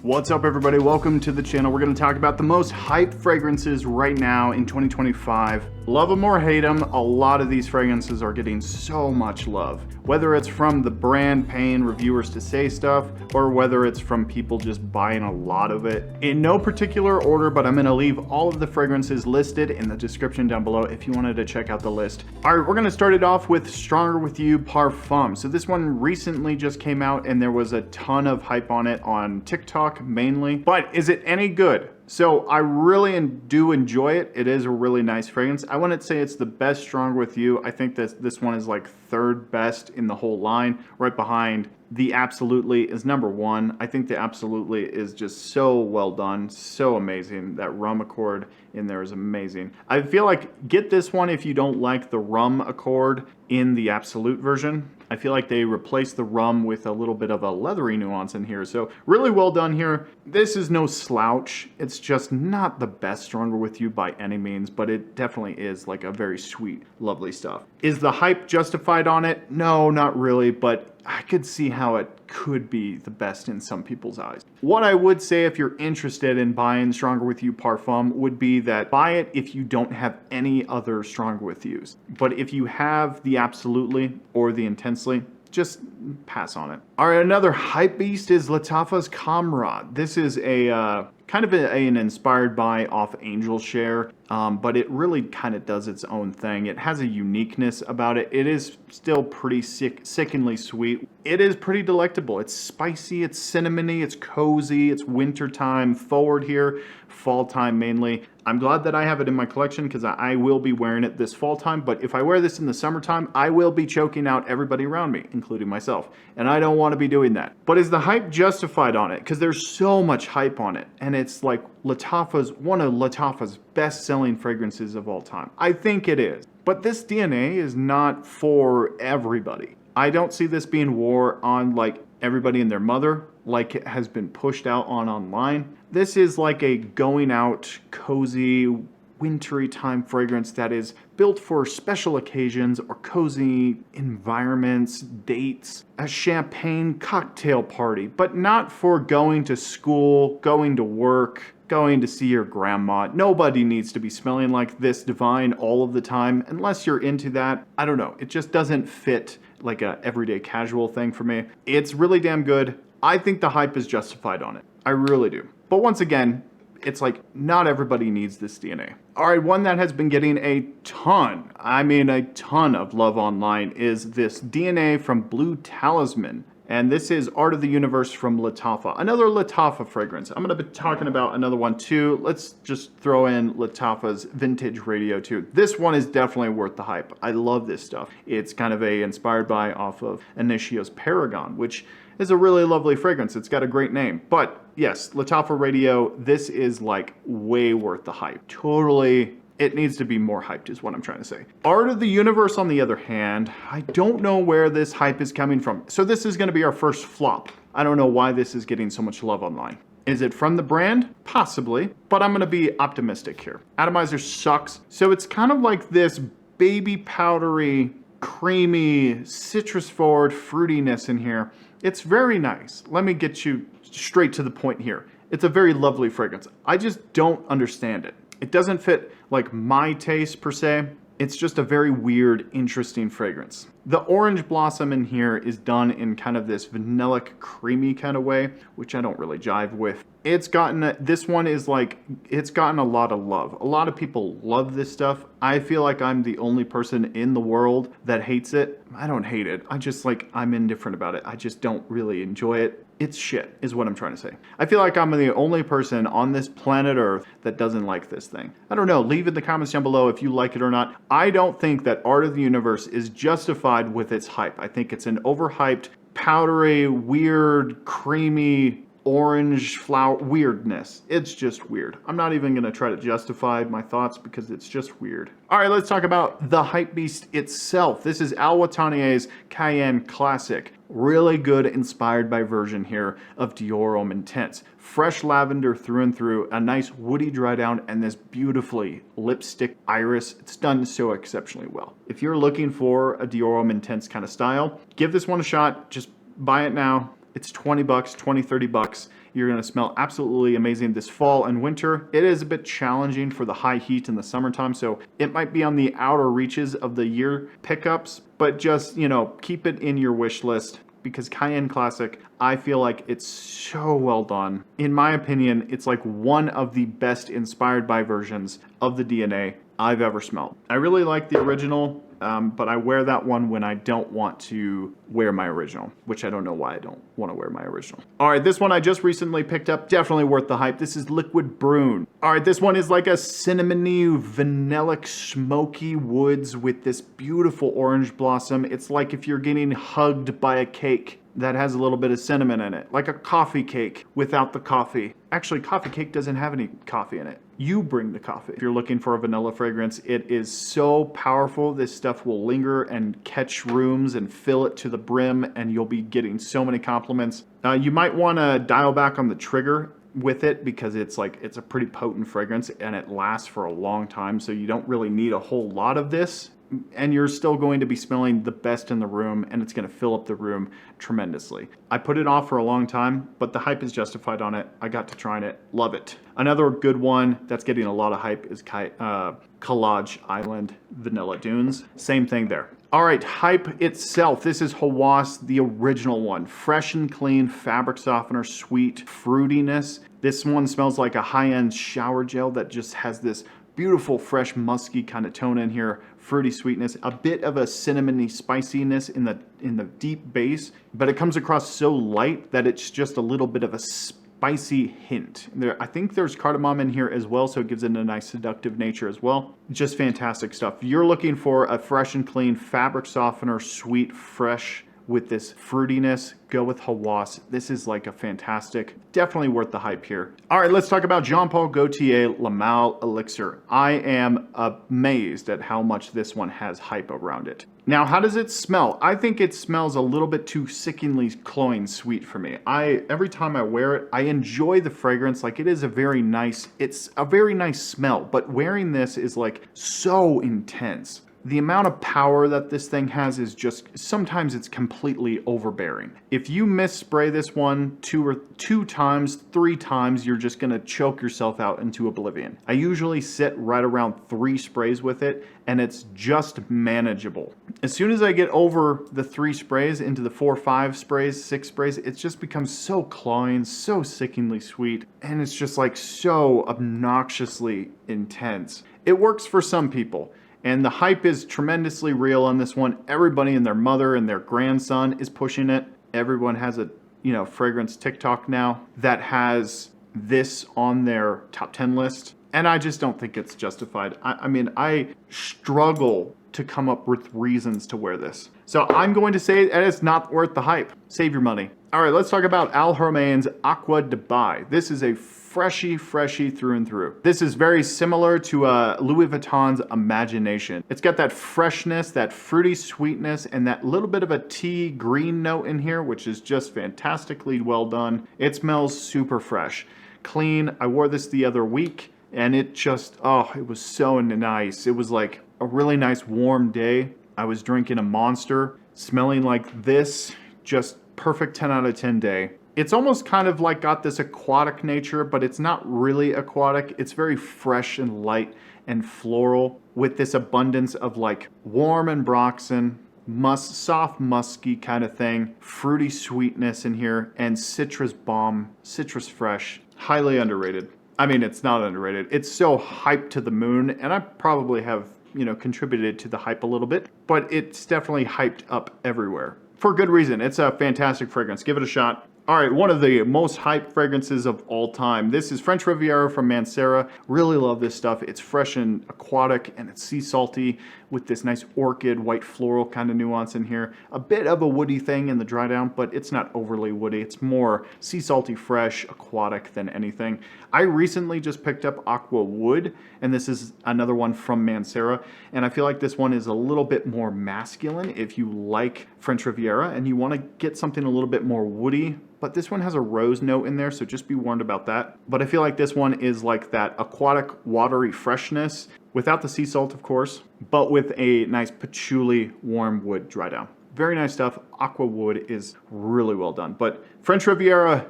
What's up, everybody? Welcome to the channel. We're going to talk about the most hyped fragrances right now in 2025. Love them or hate them, a lot of these fragrances are getting so much love. Whether it's from the brand paying reviewers to say stuff, or whether it's from people just buying a lot of it. In no particular order, but I'm going to leave all of the fragrances listed in the description down below if you wanted to check out the list. All right, we're going to start it off with Stronger With You Parfum. So this one recently just came out and there was a ton of hype on it on TikTok mainly, but is it any good? So I really do enjoy it. It is a really nice fragrance. I wouldn't say it's the best Stronger With You. I think that this one is like third best in the whole line, right behind the Absolutely is number one. I think the Absolutely is just so well done, so amazing. That rum accord in there is amazing. I feel like get this one if you don't like the rum accord in the Absolute version. I feel like they replaced the rum with a little bit of a leathery nuance in here. So really well done here. This is no slouch. It's just not the best Stronger With You by any means, but it definitely is like a very sweet, lovely stuff. Is the hype justified on it? No, not really, but I could see how it could be the best in some people's eyes. What I would say if you're interested in buying Stronger With You Parfum would be that buy it if you don't have any other Stronger With Yous. But if you have the Absolutely or the Intensely, just pass on it. All right, another hype beast is Lattafa Khamrah. This is a kind of an inspired by off Angel Share, but it really kind of does its own thing. It has a uniqueness about it. It is still pretty sickeningly sweet. It is pretty delectable. It's spicy, it's cinnamony, it's cozy, it's wintertime forward here, fall time mainly. I'm glad that I have it in my collection because I will be wearing it this fall time, but if I wear this in the summertime, I will be choking out everybody around me, including myself, and I don't want to be doing that. But is the hype justified on it? Because there's so much hype on it, and it's like one of Lattafa's best-selling fragrances of all time. I think it is. But this DNA is not for everybody. I don't see this being wore on like everybody and their mother, like it has been pushed out on online. This is like a going out, cozy, wintry time fragrance that is built for special occasions or cozy environments, dates, a champagne cocktail party, but not for going to school, going to work, going to see your grandma. Nobody needs to be smelling like this divine all of the time unless you're into that. I don't know. It just doesn't fit like a everyday casual thing for me. It's really damn good. I think the hype is justified on it. I really do. But once again, it's like not everybody needs this DNA. All right, one that has been getting a ton of love online is this DNA from Blue Talisman. And this is Art of the Universe from Lattafa. Another Lattafa fragrance. I'm going to be talking about another one too. Let's just throw in Lattafa's Vintage Radio too. This one is definitely worth the hype. I love this stuff. It's kind of inspired by off of Initio's Paragon, which is a really lovely fragrance. It's got a great name. But yes, Lattafa Radio, this is like way worth the hype. Totally. It needs to be more hyped is what I'm trying to say. Art of the Universe, on the other hand, I don't know where this hype is coming from. So this is going to be our first flop. I don't know why this is getting so much love online. Is it from the brand? Possibly, but I'm going to be optimistic here. Atomizer sucks. So it's kind of like this baby powdery, creamy, citrus forward fruitiness in here. It's very nice. Let me get you straight to the point here. It's a very lovely fragrance. I just don't understand it. It doesn't fit like my taste per se. It's just a very weird, interesting fragrance. The orange blossom in here is done in kind of this vanillic, creamy kind of way, which I don't really jive with. This one is like, it's gotten a lot of love. A lot of people love this stuff. I feel like I'm the only person in the world that hates it. I don't hate it. I'm indifferent about it. I just don't really enjoy it. It's shit, is what I'm trying to say. I feel like I'm the only person on this planet Earth that doesn't like this thing. I don't know, leave in the comments down below if you like it or not. I don't think that Art of the Universe is justified with its hype. I think it's an overhyped, powdery, weird, creamy, orange flower weirdness. It's just weird. I'm not even going to try to justify my thoughts because it's just weird. All right, let's talk about the hype beast itself. This is Wataniah's Cayenne Classic. Really good inspired by version here of Dior Homme Intense. Fresh lavender through and through, a nice woody dry down, and this beautifully lipstick iris. It's done so exceptionally well. If you're looking for a Dior Homme Intense kind of style, give this one a shot. Just buy it now. It's 20 bucks, 20, 30 bucks. You're going to smell absolutely amazing this fall and winter. It is a bit challenging for the high heat in the summertime, so it might be on the outer reaches of the year pickups, but just, you know, keep it in your wish list, because Cayenne Classic, I feel like it's so well done. In my opinion, it's like one of the best inspired by versions of the DNA I've ever smelled. I really like the original, but I wear that one when I don't want to wear my original, which I don't know why I don't want to wear my original. All right, this one I just recently picked up, definitely worth the hype. This is Liquid Brun. All right, this one is like a cinnamony, vanillic, smoky woods with this beautiful orange blossom. It's like if you're getting hugged by a cake that has a little bit of cinnamon in it, like a coffee cake without the coffee. Actually, coffee cake doesn't have any coffee in it. You bring the coffee. If you're looking for a vanilla fragrance, it is so powerful. This stuff will linger and catch rooms and fill it to the brim, and you'll be getting so many compliments. You might want to dial back on the trigger with it, because it's a pretty potent fragrance and it lasts for a long time, so you don't really need a whole lot of this. And you're still going to be smelling the best in the room, and it's going to fill up the room tremendously. I put it off for a long time, but the hype is justified on it. I got to try it. Love it. Another good one that's getting a lot of hype is Khadlaj Island Vanilla Dunes. Same thing there. All right, hype itself. This is Hawas, the original one. Fresh and clean, fabric softener, sweet fruitiness. This one smells like a high-end shower gel that just has this beautiful, fresh, musky kind of tone in here, fruity sweetness, a bit of a cinnamony spiciness in the deep base, but it comes across so light that it's just a little bit of a spicy hint. I think there's cardamom in here as well, so it gives it a nice seductive nature as well. Just fantastic stuff. If you're looking for a fresh and clean fabric softener, sweet, fresh, with this fruitiness, go with Hawas. This is like a fantastic, definitely worth the hype here. All right, let's talk about Jean Paul Gaultier Lal Elixir. I am amazed at how much this one has hype around it. Now, how does it smell? I think it smells a little bit too sickeningly cloying sweet for me. Every time I wear it, I enjoy the fragrance. Like, it's a very nice smell, but wearing this is like so intense. The amount of power that this thing has is just, sometimes it's completely overbearing. If you misspray this one two times, 3 times, you're just gonna choke yourself out into oblivion. I usually sit right around 3 sprays with it, and it's just manageable. As soon as I get over the 3 sprays into the 4, 5 sprays, 6 sprays, it just becomes so cloying, so sickeningly sweet, and it's just like so obnoxiously intense. It works for some people. And the hype is tremendously real on this one. Everybody and their mother and their grandson is pushing it. Everyone has a, fragrance TikTok now that has this on their top 10 list. And I just don't think it's justified. I mean, I struggle to come up with reasons to wear this. So I'm going to say that it's not worth the hype. Save your money. All right, let's talk about Haramain's Aqua Dubai. This is a freshy through and through. This is very similar to Louis Vuitton's Imagination. It's got that freshness, that fruity sweetness, and that little bit of a tea green note in here, which is just fantastically well done. It smells super fresh, clean. I wore this the other week, and it just, it was so nice. It was like a really nice warm day. I was drinking a Monster, smelling like this, just perfect 10 out of 10 day. It's almost kind of like got this aquatic nature, but it's not really aquatic. It's very fresh and light and floral with this abundance of like warm and ambroxan, soft musky kind of thing, fruity sweetness in here, and citrus bomb, citrus fresh, highly underrated. I mean, it's not underrated. It's so hyped to the moon, and I probably have, contributed to the hype a little bit, but it's definitely hyped up everywhere. For good reason. It's a fantastic fragrance. Give it a shot. All right, one of the most hyped fragrances of all time. This is French Riviera from Mancera. Really love this stuff. It's fresh and aquatic, and it's sea salty with this nice orchid, white floral kind of nuance in here. A bit of a woody thing in the dry down, but it's not overly woody. It's more sea salty, fresh, aquatic than anything. I recently just picked up Aqua Wood, and this is another one from Mancera, and I feel like this one is a little bit more masculine if you like French Riviera and you want to get something a little bit more woody, but this one has a rose note in there, so just be warned about that. But I feel like this one is like that aquatic, watery freshness, without the sea salt, of course, but with a nice patchouli, warm wood dry down. Very nice stuff. Aqua Wood is really well done. But French Riviera,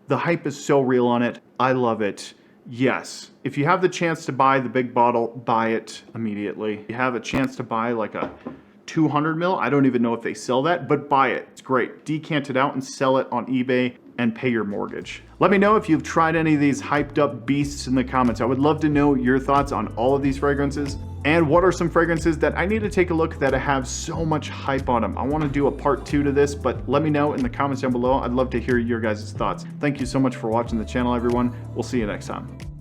The hype is so real on it. I love it. Yes, if you have the chance to buy the big bottle, buy it immediately. If you have a chance to buy like a 200 ml, I don't even know if they sell that, but buy it. It's great. Decant it out and sell it on eBay and pay your mortgage. Let me know if you've tried any of these hyped up beasts in the comments. I would love to know your thoughts on all of these fragrances. And what are some fragrances that I need to take a look that have so much hype on them? I want to do a part 2 to this, but let me know in the comments down below. I'd love to hear your guys' thoughts. Thank you so much for watching the channel, everyone. We'll see you next time.